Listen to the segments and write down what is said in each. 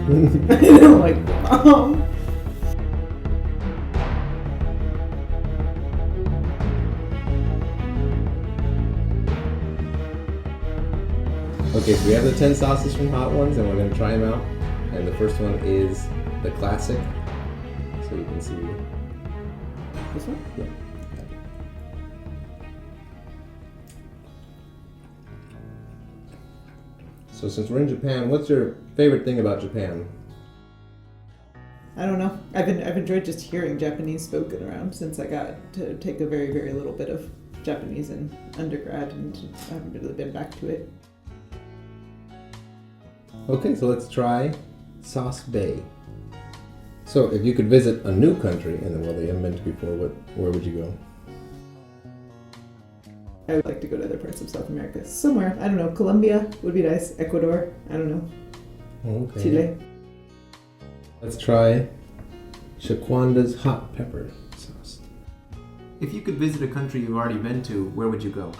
I'm like, Okay, so we have the 10 sauces from Hot Ones, and we're going to try them out. And the first one is the classic. So you can see. this one? Yeah. So since we're in Japan, what's your favorite thing about Japan? I don't know. I've enjoyed just hearing Japanese spoken around since I got to take a very, very little bit of Japanese in undergrad, and I haven't really been back to it. Okay, so let's try Sauce Bay. So if you could visit a new country in the world that you haven't been to before, where would you go? I would like to go to other parts of South America. Somewhere, I don't know, Colombia would be nice. Ecuador, I don't know. Okay. Chile. Let's try Shaquanda's hot pepper sauce. If you could visit a country you've already been to, where would you go?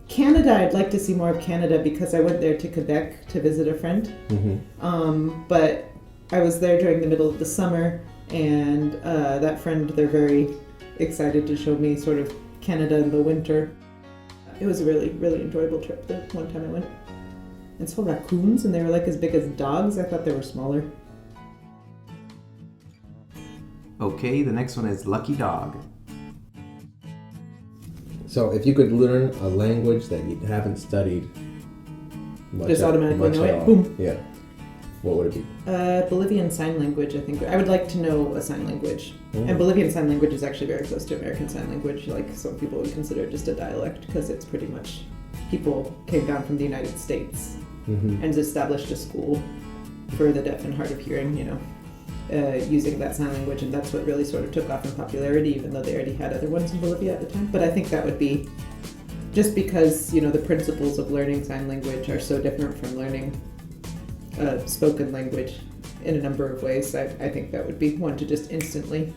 Canada, I'd like to see more of Canada because I went there to Quebec to visit a friend. Mm-hmm. But I was there during the middle of the summer, and that friend, they're very excited to show me sort of Canada in the winter. It was a really, really enjoyable trip the one time I went. And saw raccoons, and they were like as big as dogs. I thought they were smaller. Okay, the next one is Lucky Dog. So if you could learn a language that you haven't studied much Just automatically much know at it? all, Boom. yeah, what would it be? Bolivian Sign Language, I think. I would like to know a sign language. Mm. And Bolivian Sign Language is actually very close to American Sign Language. Like, some people would consider it just a dialect because it's pretty much people came down from the United States Mm-hmm. and established a school for the deaf and hard of hearing, using that sign language. And that's what really sort of took off in popularity, even though they already had other ones in Bolivia at the time. But I think that would be just because, the principles of learning sign language are so different from learning spoken language in a number of ways. I think that would be one to just instantly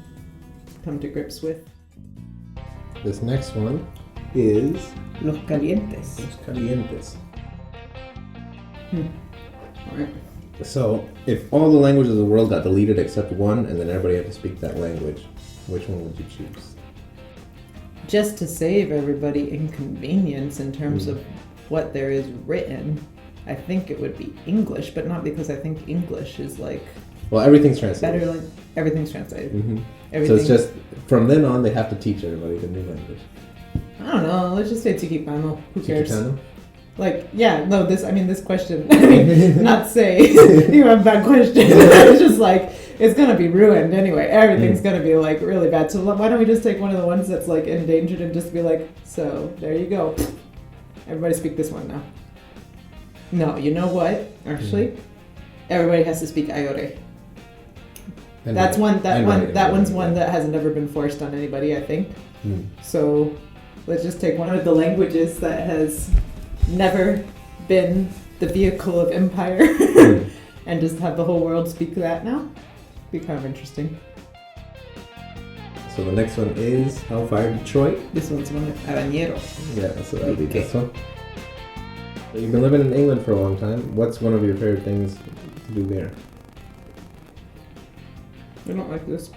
come to grips with. This next one is Los Calientes. Los Calientes. All right. So if all the languages of the world got deleted except one, and then everybody had to speak that language, which one would you choose? Just to save everybody inconvenience in terms of what there is written, I think it would be English, but not because I think English is like Well, everything's translated. better. Like everything's translated. Mm-hmm. So Everything. it's just from then on they have to teach everybody the new language. I don't know. Let's just say Tikipano. Who cares? Chicano? Like, yeah, no, this question, not say, you have a bad question. It's just like, it's going to be ruined anyway. Everything's going to be like really bad. So why don't we just take one of the ones that's like endangered and just be like, so there you go. Everybody speak this one now. No, you know what? Actually, everybody has to speak Ayore. That's one. That one's one that has never been forced on anybody, I think. So let's just take one of the languages that has never been the vehicle of empire and just have the whole world speak that now. Be kind of interesting. So the next one is Hellfire Detroit. This one's one of Arañero. Yeah, so that would be this one. So you've been living in England for a long time. What's one of your favorite things to do there? I don't like this.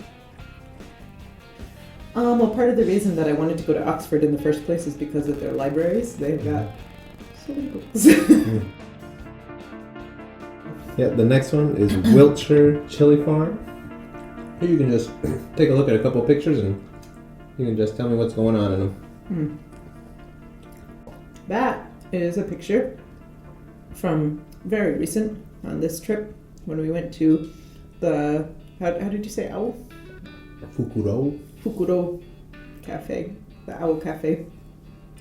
Well, part of the reason that I wanted to go to Oxford in the first place is because of their libraries. They've got so many books. Yeah, the next one is Wiltshire Chili Farm. Here you can just take a look at a couple pictures and you can just tell me what's going on in them. That is a picture from very recent on this trip when we went to the, how did you say owl? Fukuro Cafe, the Owl Cafe,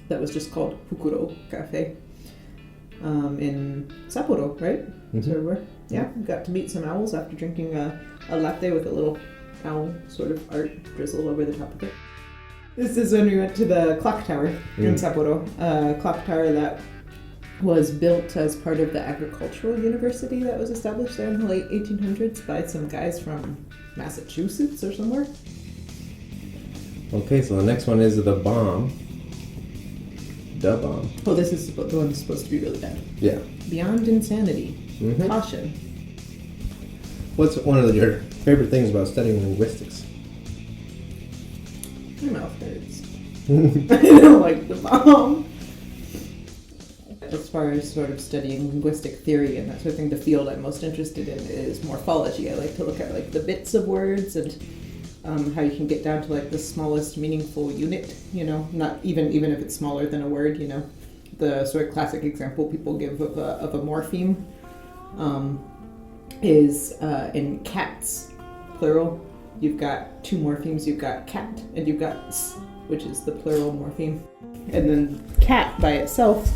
that was just called Fukuro Cafe, in Sapporo, right? That's where we were. Yeah, we got to meet some owls after drinking a latte with a little owl sort of art drizzled over the top of it. This is when we went to the clock tower in Sapporo, a clock tower that was built as part of the agricultural university that was established there in the late 1800s by some guys from Massachusetts or somewhere. Okay, so the next one is the bomb. The bomb. Oh, this is the one that's supposed to be really bad. Yeah. Beyond insanity. Caution. What's one of your favorite things about studying linguistics? My mouth hurts. I don't like the bomb. As far as sort of studying linguistic theory and that sort of thing, the field I'm most interested in is morphology. I like to look at like the bits of words and how you can get down to like the smallest meaningful unit, you know, not even if it's smaller than a word, you know. The sort of classic example people give of a morpheme is in cats, plural. You've got two morphemes. You've got cat and you've got s, which is the plural morpheme. And then cat by itself,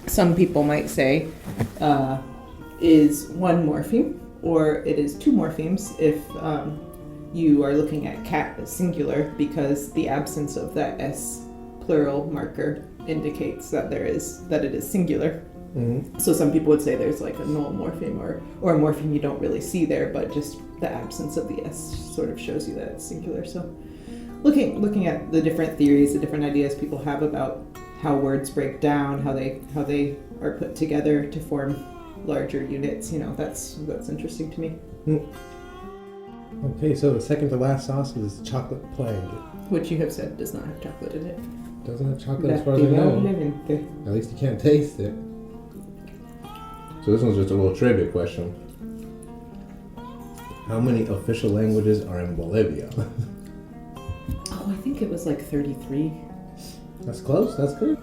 some people might say, is one morpheme, or it is two morphemes if you are looking at cat as singular, because the absence of that s plural marker indicates that it is singular. Mm-hmm. So some people would say there's like a null morpheme or a morpheme you don't really see there, but just the absence of the s sort of shows you that it's singular. So looking at the different theories, the different ideas people have about how words break down, how they are put together to form larger units, you know, that's interesting to me. Okay, so the second to last sauce is chocolate plague. Which you have said does not have chocolate in it. Doesn't have chocolate as far as I know. At least you can't taste it. So this one's just a little trivia question. How many official languages are in Bolivia? Oh, I think it was like 33. That's close, that's good.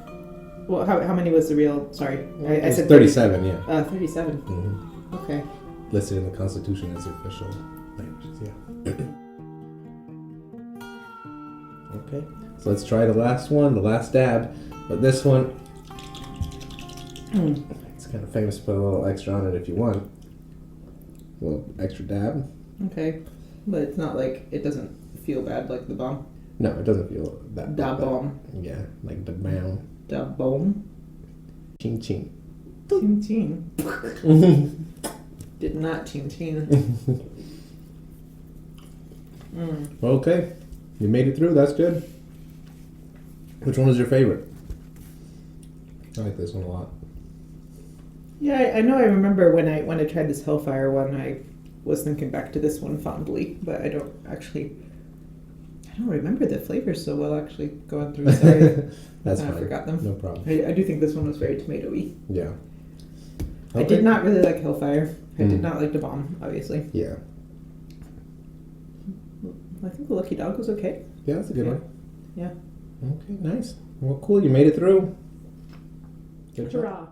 Well, how many was the real, sorry. I said 37, yeah. 37. Mm-hmm. Okay. Listed in the Constitution as official languages, yeah. Okay, so let's try the last one, the last dab. But this one, it's kind of famous, put a little extra on it if you want. A little extra dab. Okay, but it's not like, it doesn't feel bad like the bomb. No, it doesn't feel that Da bad. bomb. Yeah, like the bomb. Da bomb. Ching ching. Ching ching. Did not ching ching. Okay, you made it through, that's good. Which one was your favorite? I like this one a lot. Yeah, I know. I remember when I tried this Hellfire one, I was thinking back to this one fondly, but I don't remember the flavors so well. Actually, going through, sorry, That's I fine. forgot them. No problem. I do think this one was very tomatoey. Yeah. I did not really like Hellfire. I did not like the bomb, obviously. Yeah. I think the Lucky Dog was okay. Yeah, that's a good one. Yeah. Okay, nice. Well, cool. You made it through. Good job. Hurrah.